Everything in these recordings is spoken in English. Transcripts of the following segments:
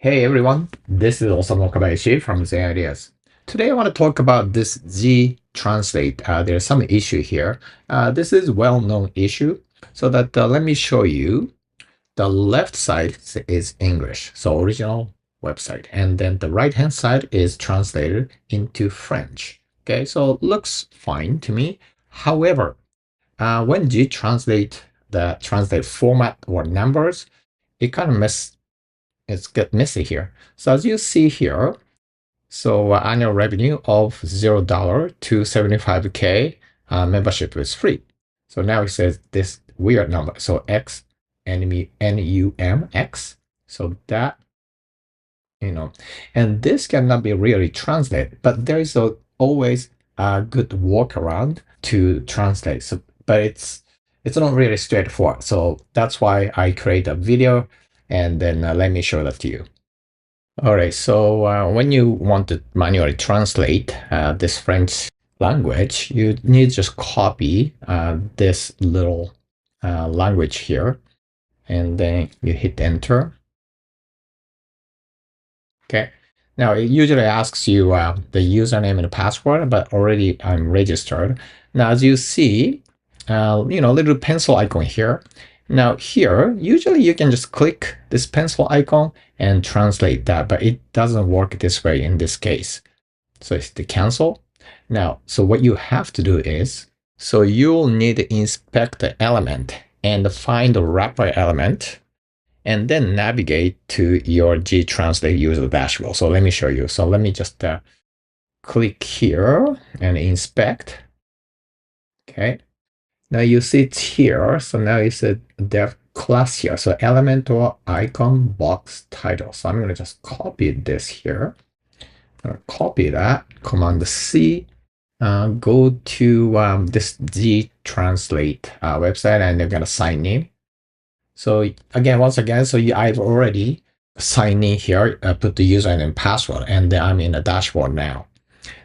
Hey everyone, this is Osamu Wakabayashi from Zen Ideas. Today I want to talk about this GTranslate. There's some issue here. This is well-known issue. So that let me show you. The left side is English, so original website, and then the right-hand side is translated into French. Okay, so it looks fine to me. However, when GTranslate the translate format or numbers, it kind of it's get messy here. So as you see here, so annual revenue of $0 to 75K, membership is free. So now it says this weird number. So XNUMX. So that, and this cannot be really translated, but there is always a good workaround to translate. So, but it's not really straightforward. So that's why I create a video, and then let me show that to you. All right, so when you want to manually translate this French language, you need to just copy this little language here, and then you hit enter. Okay, now it usually asks you the username and the password, but already I'm registered. Now, as you see, little pencil icon here. Now here, usually you can just click this pencil icon and translate that, but it doesn't work this way in this case. So it's the cancel. Now, so what you have to do is, so you'll need to inspect the element and find the wrapper element, and then navigate to your GTranslate User Dashboard. So let me show you. So let me just click here and inspect. Okay. Now you see it here. So now it's a dev class here. So element or icon box title. So I'm going to just copy this here. I'm going to copy that. Command C. Go to this GTranslate website, and they're going to sign in. So again, once again, so I've already signed in here, put the username and password, and then I'm in the dashboard now.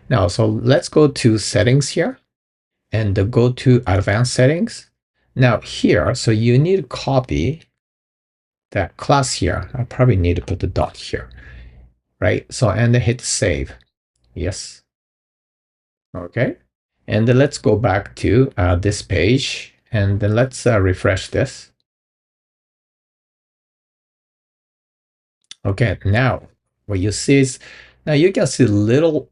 Now, so let's go to settings here and go to advanced settings. Now here, so you need to copy that class here. I probably need to put the dot here, right? So, and then hit save. Yes. Okay. And then let's go back to this page, and then let's refresh this. Okay, now what you see is, now you can see little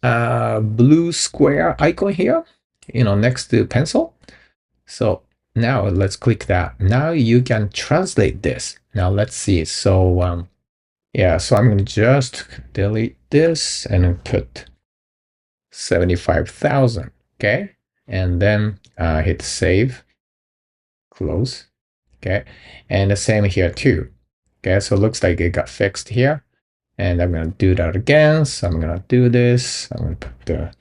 blue square icon here, next to pencil. So now let's click that. Now you can translate this. Now let's see. So yeah, so I'm going to just delete this and then put 75,000. Okay, and then hit save, close. Okay, and the same here too. Okay, so it looks like it got fixed here. And I'm going to do that again. So I'm going to do this. I'm going to put the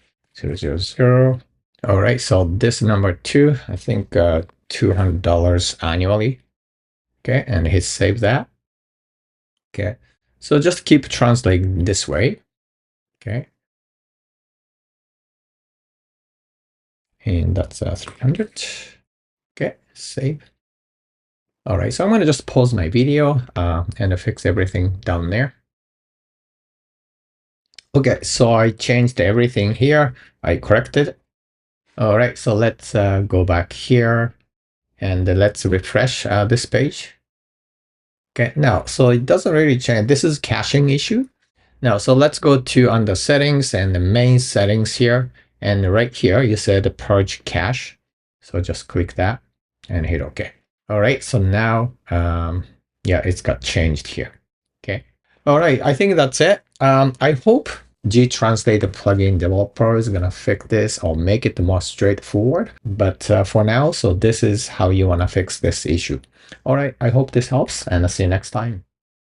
000. All right, so this number 2, I think $200 annually. Okay, and hit save that. Okay, so just keep translating this way. Okay. And that's 300. Okay, save. All right, so I'm going to just pause my video and fix everything down there. Okay, so I changed everything here. I corrected. All right, so let's go back here and let's refresh this page. Okay, now, so it doesn't really change. This is caching issue. Now, so let's go to under settings and the main settings here. And right here, you said purge cache. So just click that and hit OK. All right, so now, yeah, it's got changed here. Okay. All right, I think that's it. I hope GTranslate plugin developer is going to fix this or make it more straightforward. But for now, so this is how you want to fix this issue. All right, I hope this helps, and I'll see you next time.